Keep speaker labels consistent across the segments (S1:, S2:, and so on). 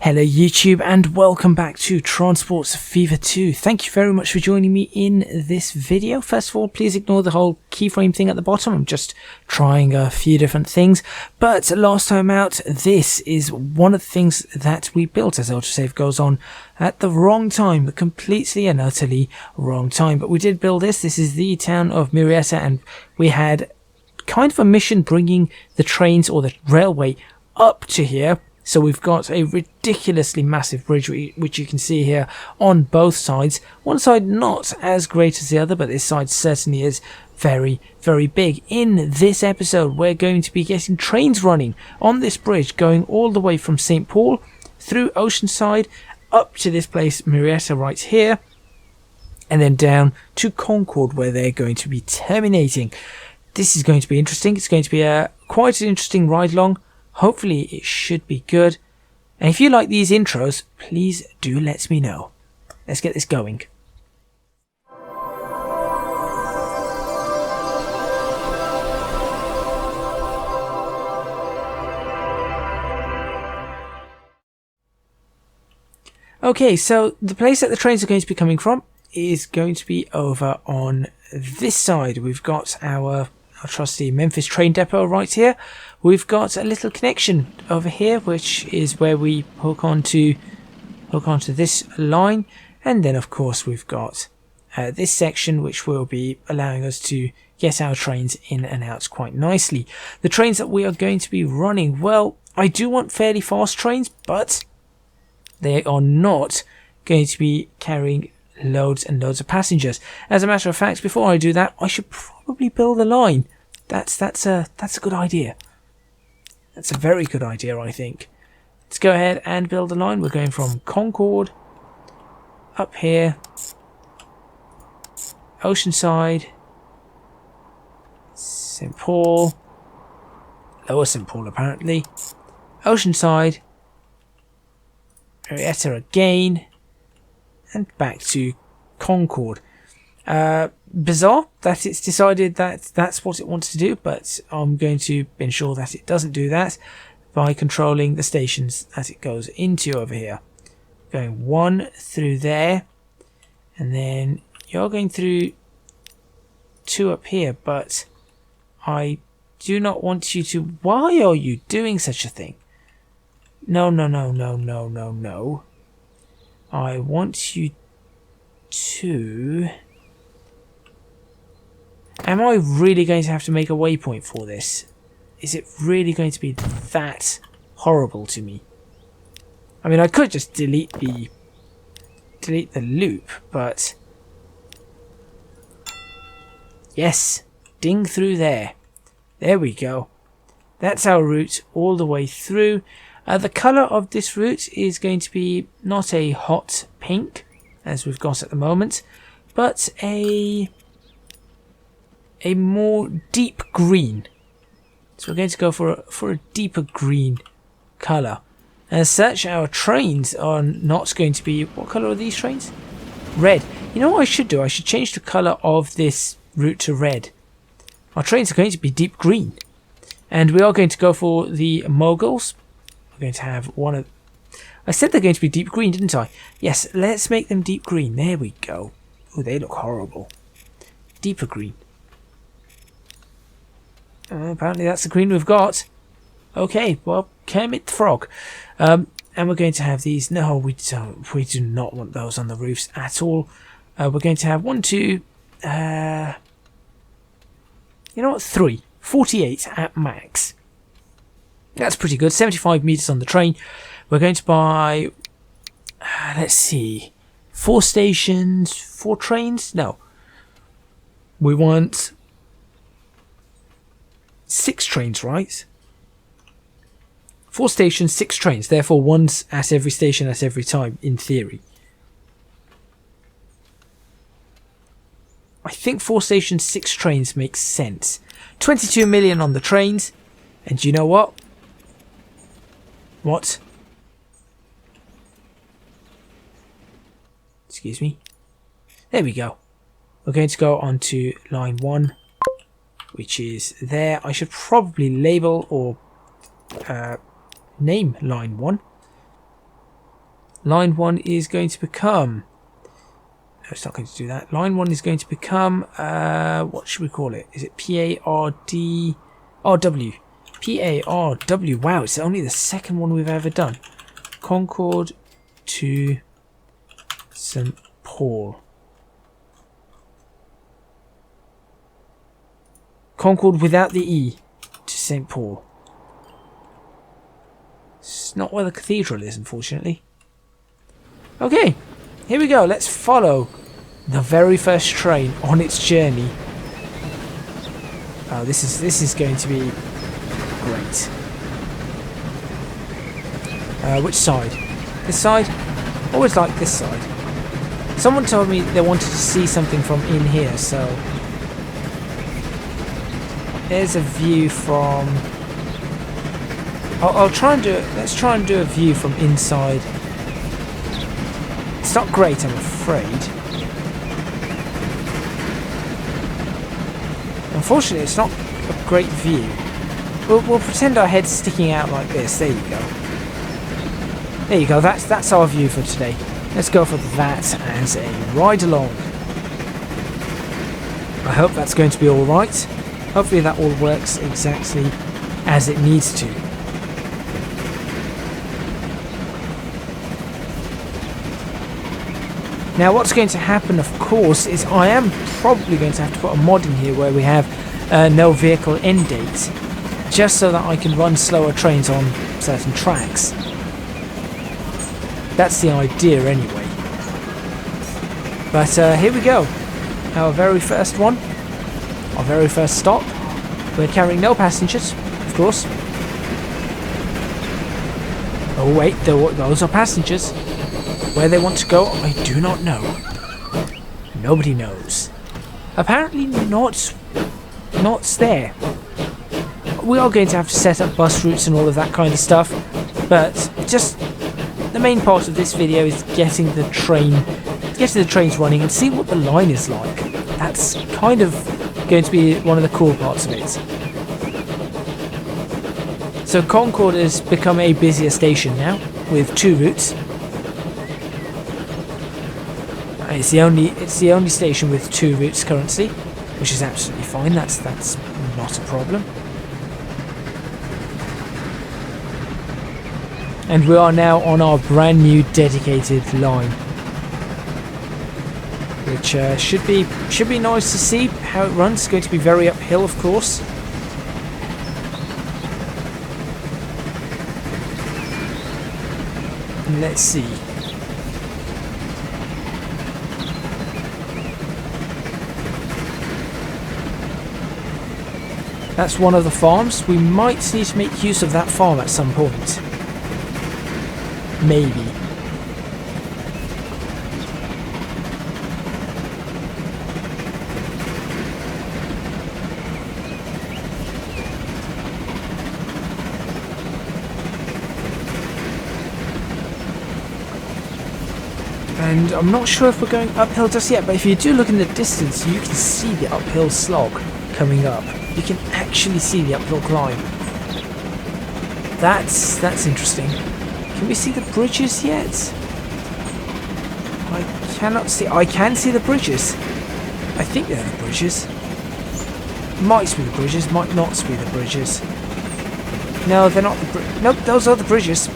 S1: Hello YouTube and welcome back to Transport Fever 2. Thank you very much for joining me in this video. First of all, please ignore the whole keyframe thing at the bottom. I'm just trying a few different things. But last time out, this is one of the things that we built as autosave goes on at the wrong time, completely and utterly wrong time. But we did build this. This is the town of Murietta, and we had kind of a mission bringing the trains or the railway up to here. So we've got a ridiculously massive bridge, which you can see here on both sides. One side not as great as the other, but this side certainly is very, very big. In this episode, we're going to be getting trains running on this bridge, going all the way from St. Paul through Oceanside up to this place, Murietta, right here, and then down to Concorde, where they're going to be terminating. This is going to be interesting. It's going to be quite an interesting ride-along. Hopefully it should be good. And if you like these intros, please do let me know. Let's get this going. Okay, so the place that the trains are going to be coming from is going to be over on this side. We've got our trusty Memphis train depot right here. We've got a little connection over here, which is where we hook onto this line, and then of course we've got this section which will be allowing us to get our trains in and out quite nicely. The trains that we are going to be running, well, I do want fairly fast trains, but they are not going to be carrying loads and loads of passengers. As a matter of fact, before I do that, I should probably build a line. That's a good idea. That's a very good idea, I think. Let's go ahead and build a line. We're going from Concorde up here, Oceanside, St. Paul, Lower St. Paul apparently, Oceanside, Murietta again, and back to Concorde. Bizarre that it's decided that that's what it wants to do, but I'm going to ensure that it doesn't do that by controlling the stations that it goes into over here. Going one through there, and then you're going through two up here, but I do not want you to... Why are you doing such a thing? No. I want you to... Am I really going to have to make a waypoint for this? Is it really going to be that horrible to me? I mean, I could just delete the loop, but... Yes, ding through there. There we go. That's our route all the way through. The colour of this route is going to be not a hot pink, as we've got at the moment, but a more deep green. So we're going to go for a deeper green colour. As such, our trains are not going to be... What colour are these trains? Red. You know what I should do? I should change the colour of this route to red. Our trains are going to be deep green. And we are going to go for the moguls. We're going to have one of... I said they're going to be deep green, didn't I? Yes, let's make them deep green. There we go. Oh, they look horrible. Deeper green. Apparently that's the green we've got. Okay, well, Kermit the Frog. And we're going to have these... No, we don't. We do not want those on the roofs at all. We're going to have 1, 2... you know what? 3. 48 at max. That's pretty good. 75 metres on the train. We're going to buy... let's see. 4 stations, 4 trains? No. We want... 6 trains, right? 4 stations, 6 trains. Therefore, one's at every station at every time, in theory. I think 4 stations, 6 trains makes sense. 22 million on the trains. And you know what? What? Excuse me. There we go. We're going to go on to line 1. Which is there. I should probably label or name line 1. line 1 is going to become... No, it's not going to do that. Line 1 is going to become... what should we call it? Is it P-A-R-D... R-W. P-A-R-W. Wow, it's only the second one we've ever done. Concorde to St. Paul. Concorde without the E to St. Paul. It's not where the cathedral is, unfortunately. Okay, here we go. Let's follow the very first train on its journey. Oh, this is going to be great. Which side? This side? Always like this side. Someone told me they wanted to see something from in here, so there's a view from... I'll try and do it. Let's try and do a view from inside. It's not great, I'm afraid. Unfortunately, it's not a great view. We'll pretend our head's sticking out like this. There you go. There you go. That's our view for today. Let's go for that as a ride-along. I hope that's going to be all right. Hopefully that all works exactly as it needs to. Now what's going to happen, of course, is I am probably going to have to put a mod in here where we have no vehicle end date, just so that I can run slower trains on certain tracks. That's the idea anyway. But here we go. Our very first one. Our very first stop. We're carrying no passengers, of course. Oh wait, those are passengers. Where they want to go, I do not know. Nobody knows. Apparently not there. We are going to have to set up bus routes and all of that kind of stuff, but just the main part of this video is getting the trains running and see what the line is like. That's kind of going to be one of the cool parts of it. So Concorde has become a busier station now with 2 routes. It's the only station with 2 routes currently, which is absolutely fine. That's not a problem. And we are now on our brand new dedicated line, which should be nice to see how it runs. It's going to be very uphill, of course. And let's see. That's one of the farms. We might need to make use of that farm at some point. Maybe. And I'm not sure if we're going uphill just yet, but if you do look in the distance, you can see the uphill slog coming up. You can actually see the uphill climb. That's interesting. Can we see the bridges yet? I cannot see. I can see the bridges. I think they're the bridges. Might be the bridges, might not be the bridges. No, they're not the bridges. Nope, those are the bridges.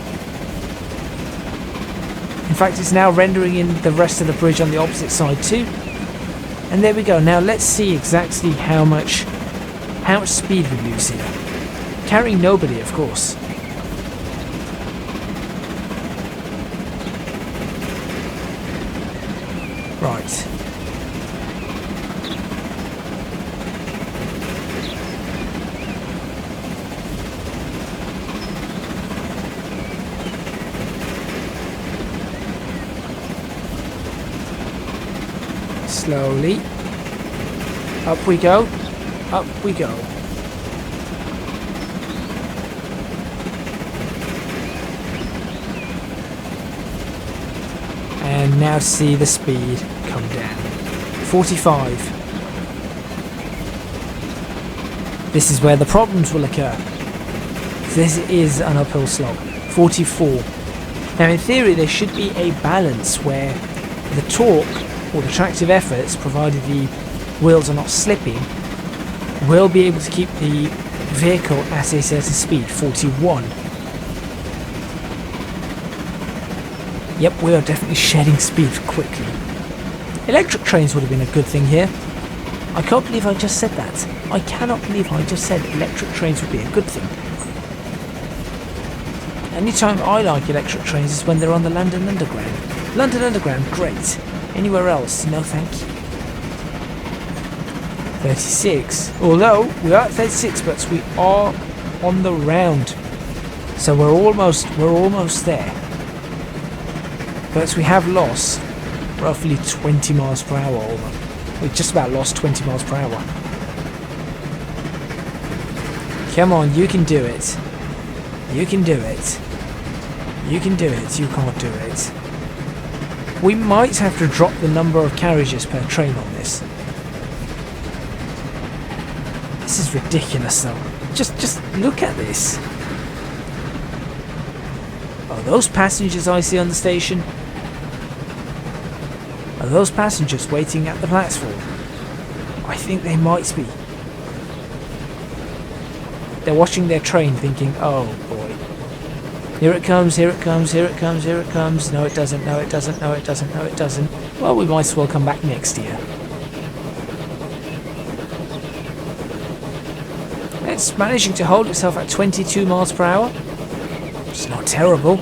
S1: In fact, it's now rendering in the rest of the bridge on the opposite side too. And there we go. Now let's see exactly how much speed we lose here. Carrying nobody, of course. Right. Slowly. Up we go. Up we go. And now see the speed come down. 45. This is where the problems will occur. This is an uphill slog. 44. Now in theory there should be a balance where the torque or the tractive efforts, provided the wheels are not slipping, will be able to keep the vehicle at a certain speed, 41. Yep, we are definitely shedding speed quickly. Electric trains would have been a good thing here. I can't believe I just said that. I cannot believe I just said electric trains would be a good thing. Anytime I like electric trains is when they're on the London Underground. London Underground, great. Anywhere else, no thank you. 36. Although we are at 36, but we are on the round, so we're almost there. But we have lost roughly 20 miles per hour. We just about lost 20 miles per hour. Come on, you can do it. You can do it. You can do it. You can't do it. We might have to drop the number of carriages per train on this. This is ridiculous though. Just look at this. Are those passengers I see on the station? Are those passengers waiting at the platform? I think they might be. They're watching their train thinking, oh boy. Here it comes, here it comes, here it comes, here it comes. No it doesn't, no it doesn't, no it doesn't, no it doesn't. Well, we might as well come back next year. It's managing to hold itself at 22 miles per hour. It's not terrible.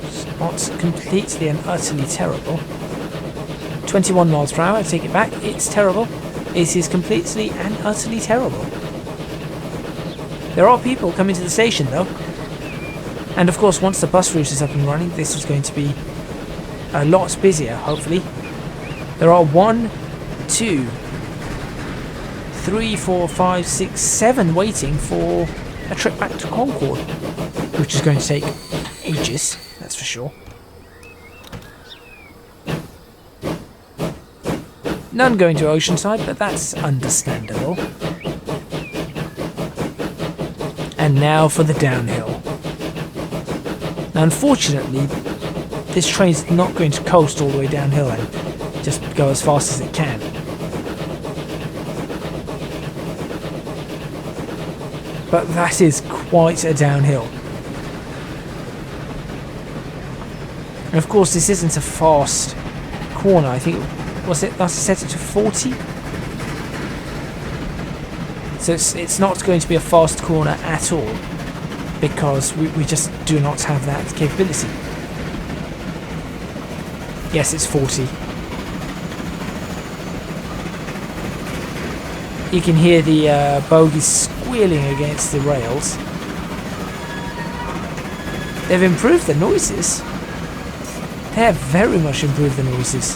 S1: It's not completely and utterly terrible. 21 miles per hour, I take it back. It's terrible. It is completely and utterly terrible. There are people coming to the station though. And of course, once the bus route is up and running, this is going to be a lot busier, hopefully. There are 1, 2, 3, 4, 5, 6, 7 waiting for a trip back to Concorde, which is going to take ages, that's for sure. None going to Oceanside, but that's understandable. And now for the downhill. Now unfortunately, this train's not going to coast all the way downhill and just go as fast as it can. But that is quite a downhill. And of course this isn't a fast corner. I think that's set it to 40. So it's not going to be a fast corner at all, because we just do not have that capability. Yes, it's 40. You can hear the bogies squealing against the rails. They've improved the noises. They have very much improved the noises.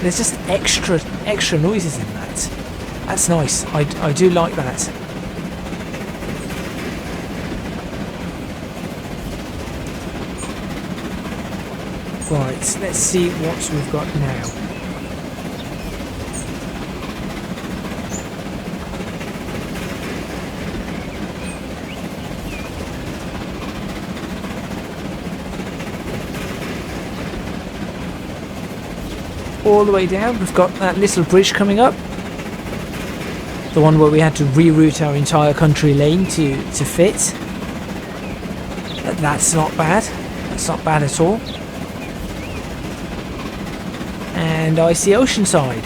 S1: There's just extra noises in that. That's nice. I do like that. Right, let's see what we've got now. All the way down, we've got that little bridge coming up. The one where we had to reroute our entire country lane to fit. But that's not bad. That's not bad at all. And I see Oceanside.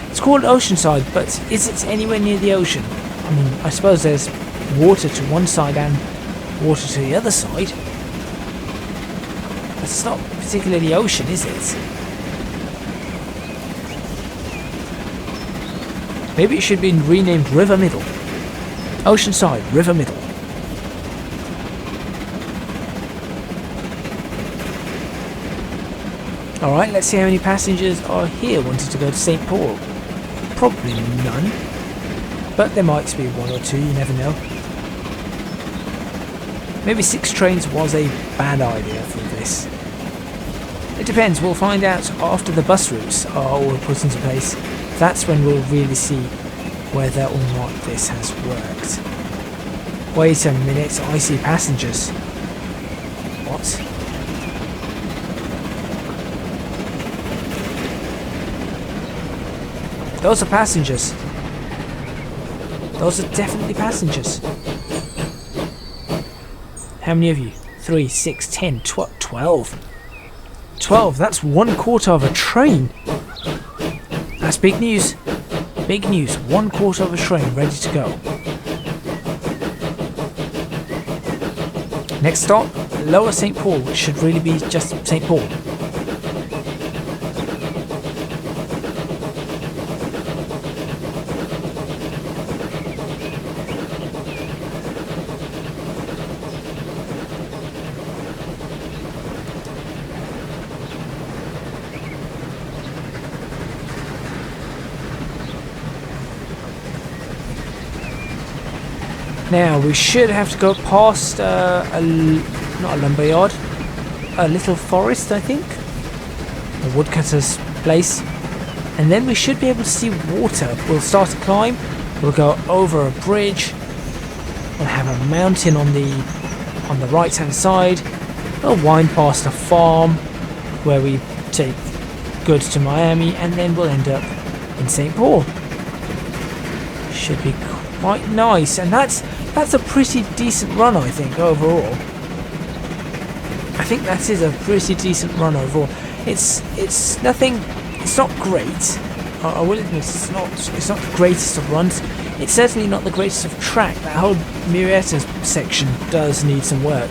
S1: It's called Oceanside, but is it anywhere near the ocean? I mean, I suppose there's water to one side and water to the other side. But it's not particularly ocean, is it? Maybe it should be renamed River Middle. Oceanside, River Middle. Alright, let's see how many passengers are here wanting to go to St. Paul. Probably none. But there might be 1 or 2, you never know. Maybe 6 trains was a bad idea for this. It depends, we'll find out after the bus routes are all put into place. That's when we'll really see whether or not this has worked. Wait a minute, I see passengers. What? Those are passengers. Those are definitely passengers. How many of you? 3, 6, 10, 12. 12, that's 1/4 of a train. That's big news. Big news. 1/4 of a train ready to go. Next stop, Lower St. Paul, which should really be just St. Paul. Now we should have to go past not a lumberyard, a little forest, I think, a woodcutter's place, and then we should be able to see water. We'll start to climb. We'll go over a bridge. We'll have a mountain on the right hand side. We'll wind past a farm where we take goods to Miami, and then we'll end up in St. Paul. Should be quite nice, and that's a pretty decent run, I think, overall. I think that is a pretty decent run overall. It's nothing. It's not great. I will admit it's not the greatest of runs. It's certainly not the greatest of track. That whole Murietta section does need some work.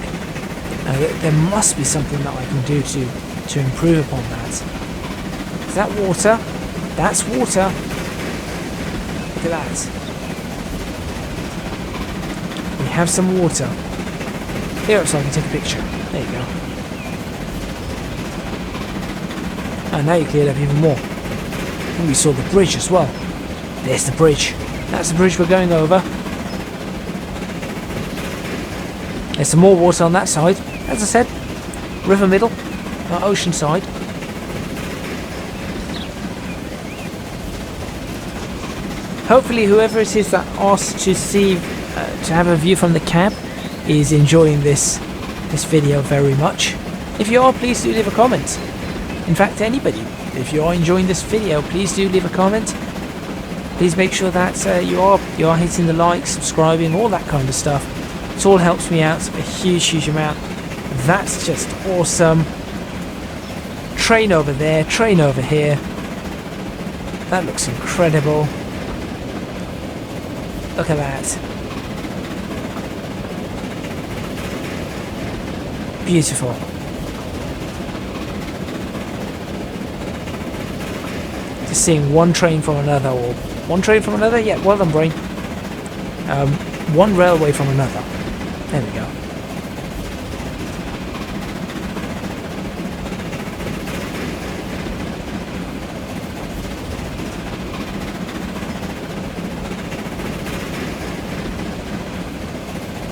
S1: There must be something that I can do to improve upon that. Is that water? That's water. Look at that. We have some water. Here, so I can take a picture. There you go. And now you cleared up even more. And we saw the bridge as well. There's the bridge. That's the bridge we're going over. There's some more water on that side. As I said, river middle, Oceanside. Hopefully whoever it is that asked to see, to have a view from the cab is enjoying this video very much. If you are, please do leave a comment. In fact, anybody, if you are enjoying this video, please do leave a comment. Please make sure that you are hitting the like, subscribing, all that kind of stuff. It all helps me out a huge amount. That's just awesome. Train over there, train over here. That looks incredible. Look at that. Beautiful. Just seeing one train from another, or one train from another. Yeah, well done, brain. One railway from another. There we go.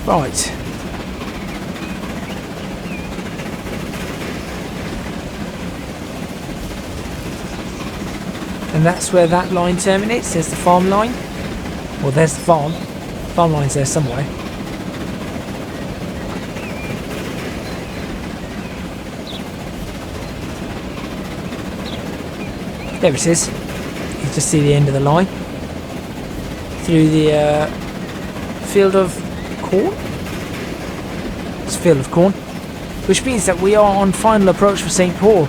S1: Right. And that's where that line terminates. There's the farm line. Well, there's the farm. Farm line's there somewhere. There it is. You can just see the end of the line. Through the field of corn? It's a field of corn. Which means that we are on final approach for St. Paul.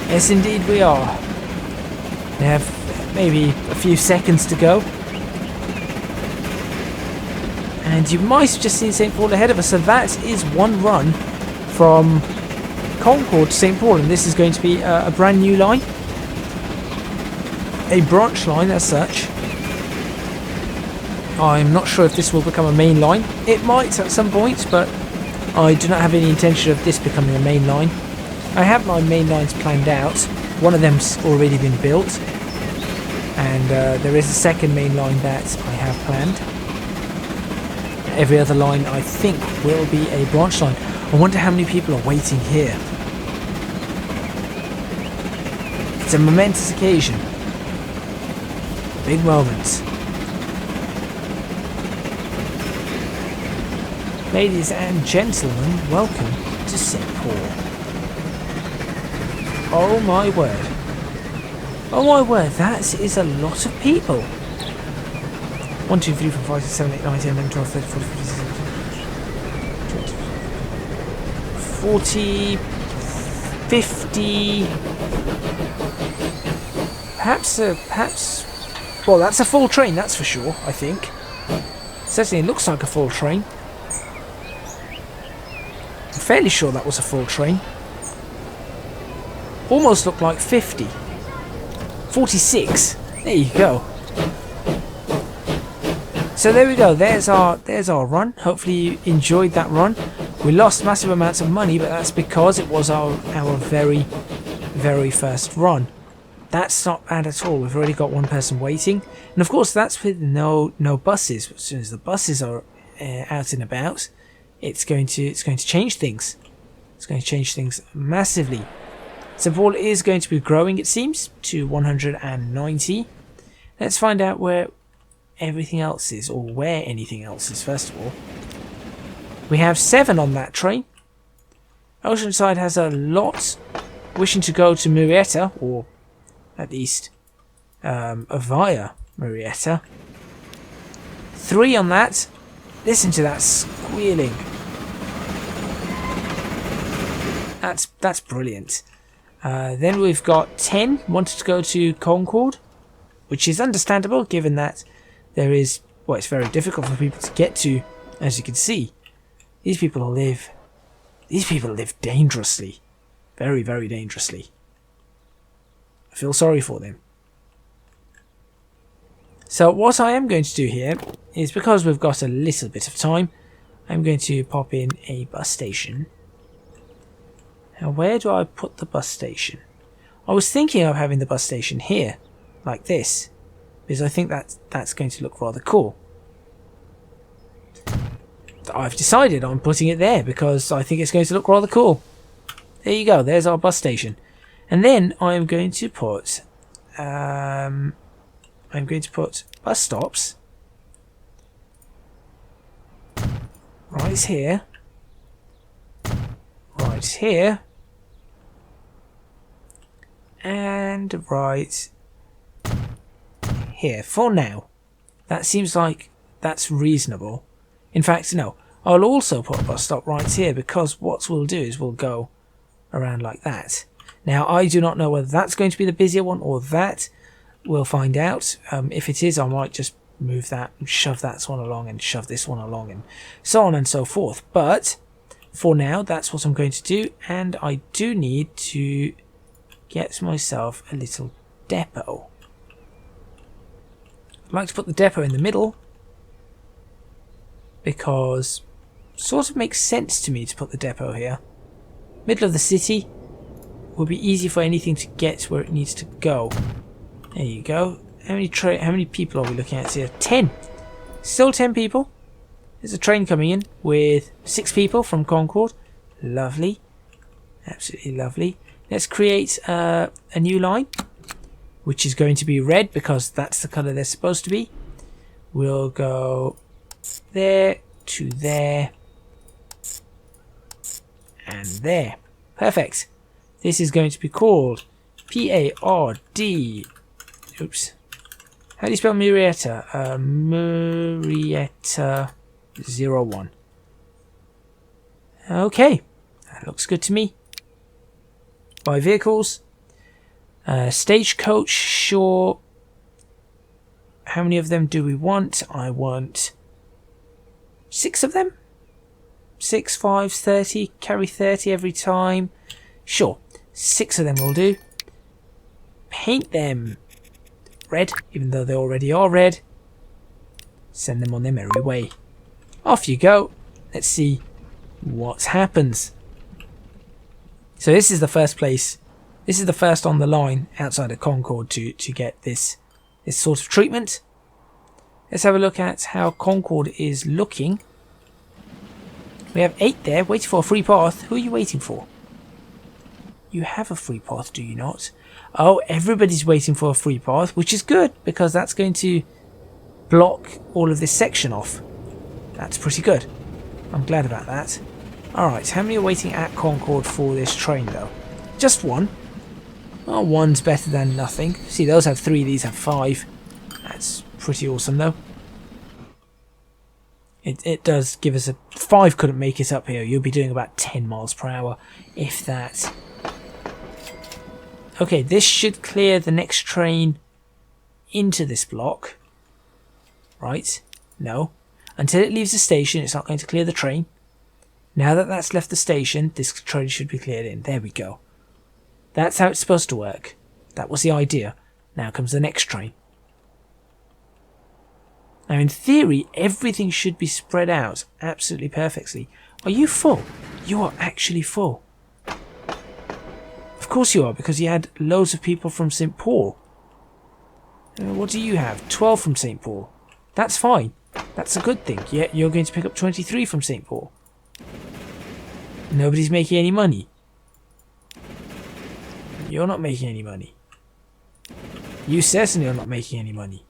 S1: Yes, indeed we are. We have maybe a few seconds to go. And you might have just seen St. Paul ahead of us. So that is one run from Concorde to St. Paul. And this is going to be a brand new line. A branch line as such. I'm not sure if this will become a main line. It might at some point, but I do not have any intention of this becoming a main line. I have my main lines planned out. One of them's already been built, and there is a second main line that I have planned. Every other line I think will be a branch line. I wonder how many people are waiting here. It's a momentous occasion. Big moment. Ladies and gentlemen, welcome to St. Paul. Oh my word. Oh my word, that is a lot of people. 1, 2, 3, 4, 5, 6, 7, 8, 9, 10, 11, 12, 13, 14, 15, 16, 20, 50, perhaps, well, that's a full train, that's for sure, I think. Certainly it looks like a full train. I'm fairly sure that was a full train. Almost looked like 50. 46. There you go. So there we go. There's our run. Hopefully you enjoyed that run. We lost massive amounts of money, but that's because it was our very, very first run. That's not bad at all. We've already got one person waiting, and of course that's with no buses. As soon as the buses are out and about, it's going to change things. It's going to change things massively. St. Paul is going to be growing, it seems, to 190. Let's find out where everything else is, or where anything else is, first of all. We have 7 on that train. Oceanside has a lot wishing to go to Murietta, or at least via Murietta. 3 on that. Listen to that squealing. That's brilliant. Then we've got 10 wanted to go to Concorde, which is understandable given that there is, well, it's very difficult for people to get to, as you can see. These people live dangerously. Very, very dangerously. I feel sorry for them. So what I am going to do here is, because we've got a little bit of time, I'm going to pop in a bus station. Now, where do I put the bus station? I was thinking of having the bus station here, like this, because I think that's going to look rather cool. I've decided on putting it there because I think it's going to look rather cool. There you go, there's our bus station. And then I'm going to put bus stops right here, and right here for now. That seems like that's reasonable. In fact, no, I'll also put a bus stop right here, because what we'll do is we'll go around like that. Now, I do not know whether that's going to be the busier one or that. We'll find out. If it is, I might just move that and shove that one along and shove this one along and so on and so forth. But for now, that's what I'm going to do. And I do need to get myself a little depot. I'd like to put the depot in the middle, because it sort of makes sense to me to put the depot here. Middle of the city will be easy for anything to get where it needs to go. There you go. How many people are we looking at here? 10. Still 10 people. There's a train coming in with 6 people from Concorde. Lovely. Absolutely lovely. Let's create a new line, which is going to be red because that's the colour they're supposed to be. We'll go there to there and there. Perfect. This is going to be called P-A-R-D. Oops. How do you spell Murietta? Murietta 01. Okay. That looks good to me. Buy vehicles. Stagecoach, sure. How many of them do we want? I want 6 of them. 6, 5, 30. Carry 30 every time. Sure. 6 of them will do. Paint them red, even though they already are red. Send them on their merry way. Off you go. Let's see what happens. So this is the first place. This is the first on the line outside of Concorde to get this sort of treatment. Let's have a look at how Concorde is looking. We have 8 there, waiting for a free path. Who are you waiting for? You have a free path, do you not? Oh, everybody's waiting for a free path, which is good, because that's going to block all of this section off. That's pretty good. I'm glad about that. Alright, how many are waiting at Concorde for this train though? Just one. Well, one's better than nothing. See, those have 3, these have 5. That's pretty awesome though. It does give us a... 5 couldn't make it up here. You'll be doing about 10 miles per hour, if that. Okay, this should clear the next train into this block. Right? No. Until it leaves the station, it's not going to clear the train. Now that that's left the station, this train should be cleared in. There we go. That's how it's supposed to work. That was the idea. Now comes the next train. Now in theory, everything should be spread out absolutely perfectly. Are you full? You are actually full. Of course you are, because you had loads of people from St. Paul. What do you have? 12 from St. Paul. That's fine. That's a good thing. Yet you're going to pick up 23 from St. Paul. Nobody's making any money. You're not making any money. You certainly are not making any money.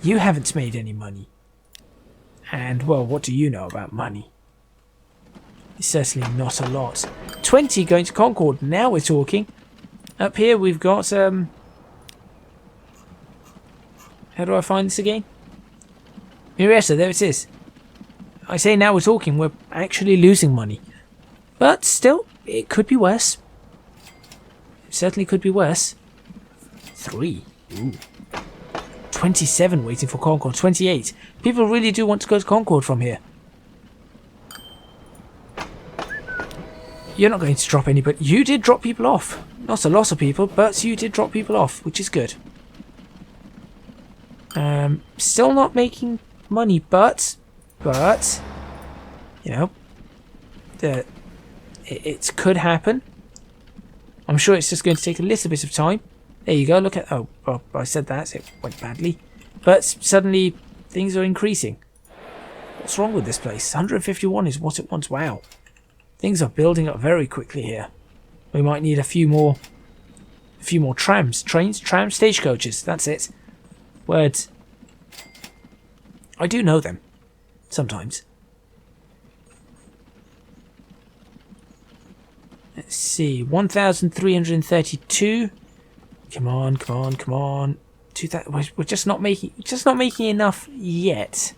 S1: You haven't made any money. And, well, what do you know about money? It's certainly not a lot. 20 going to Concorde. Now we're talking. Up here we've got... How do I find this again? Murietta, there it is. I say now we're talking. We're actually losing money. But still, it could be worse. It certainly could be worse. 3. Ooh. 27 waiting for Concorde. 28. People really do want to go to Concorde from here. You're not going to drop any, but you did drop people off. Not a lot of people, but you did drop people off, which is good. Still not making money, but you know, it could happen. I'm sure it's just going to take a little bit of time. There you go. Look at... Oh, well, I said that. It went badly. But suddenly, things are increasing. What's wrong with this place? 151 is what it wants. Wow. Things are building up very quickly here. We might need a few more trams. Trains? Trams? Stagecoaches. That's it. Words. I do know them. Sometimes. Let's see. 1,332. Come on, come on, come on. 2,000. We're just not making enough yet.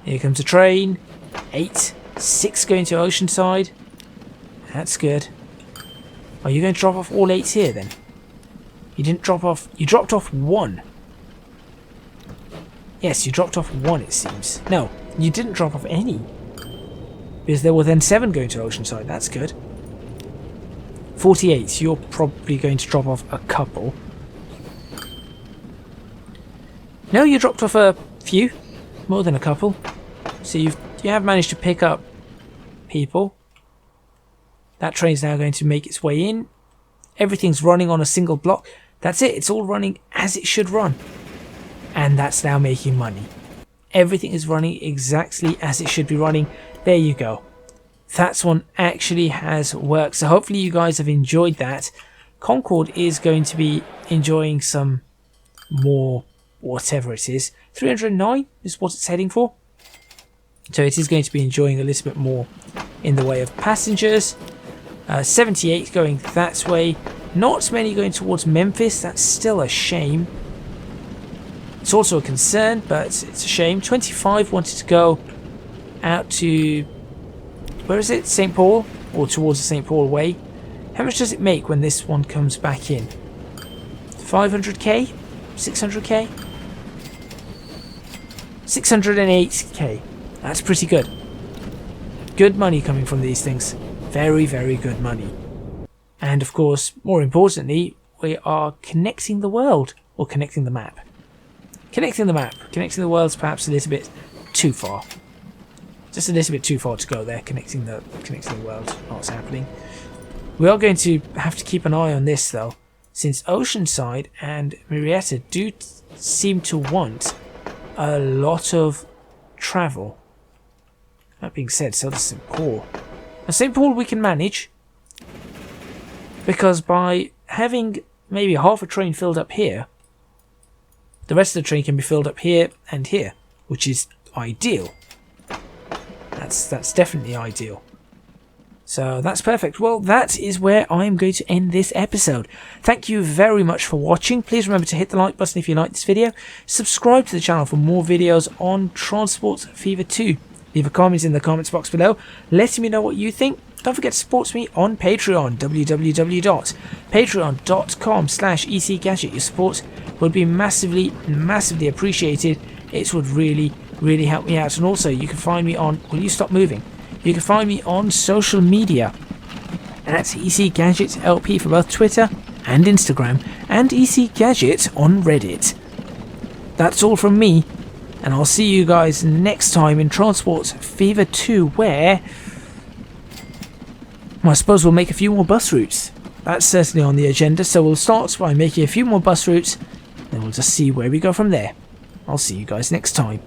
S1: Here comes a train. 8. 6 going to Oceanside. That's good. Are you going to drop off all 8 here then? You didn't drop off. You dropped off 1. Yes, you dropped off 1, it seems. No, you didn't drop off any. Because there were then 7 going to Oceanside. That's good. 48. You're probably going to drop off a couple. No, you dropped off a few. More than a couple. So you have managed to pick up people. That train's now going to make its way in. Everything's running on a single block. That's it. It's all running as it should run. And that's now making money. Everything is running exactly as it should be running. There you go. That one actually has worked. So hopefully you guys have enjoyed that. Concorde is going to be enjoying some more, whatever it is. 309 is what it's heading for. So it is going to be enjoying a little bit more in the way of passengers. 78 going that way. Not many going towards Memphis. That's still a shame. It's also a concern, but it's a shame. 25 wanted to go out to... Where is it? St. Paul? Or towards the St. Paul way. How much does it make when this one comes back in? 500k? 600k? 608k. That's pretty good. Good money coming from these things. Very, very good money. And of course, more importantly, we are connecting the world. Or connecting the map. Connecting the map. Connecting the world's perhaps a little bit too far. Just a little bit too far to go there, connecting the world. What's happening? We are going to have to keep an eye on this though, since Oceanside and Murietta do seem to want a lot of travel. That being said, so does St. Paul. Now St. Paul we can manage, because by having maybe half a train filled up here, the rest of the train can be filled up here and here, which is ideal. That's definitely ideal. So that's perfect. Well, that is where I'm going to end this episode. Thank you very much for watching. Please remember to hit the like button if you like this video. Subscribe to the channel for more videos on Transport Fever 2. Leave a comment in the comments box below, letting me know what you think. Don't forget to support me on Patreon, www.patreon.com/ecgadget. Your support would be massively appreciated. It would really help me out. And also, you can find me on... Will you stop moving? You can find me on social media at ecgadgetlp for both Twitter and Instagram, and ecgadget on Reddit. That's all from me, and I'll see you guys next time in Transport Fever 2, where... well, I suppose we'll make a few more bus routes. That's certainly on the agenda, so we'll start by making a few more bus routes, then we'll just see where we go from there. I'll see you guys next time.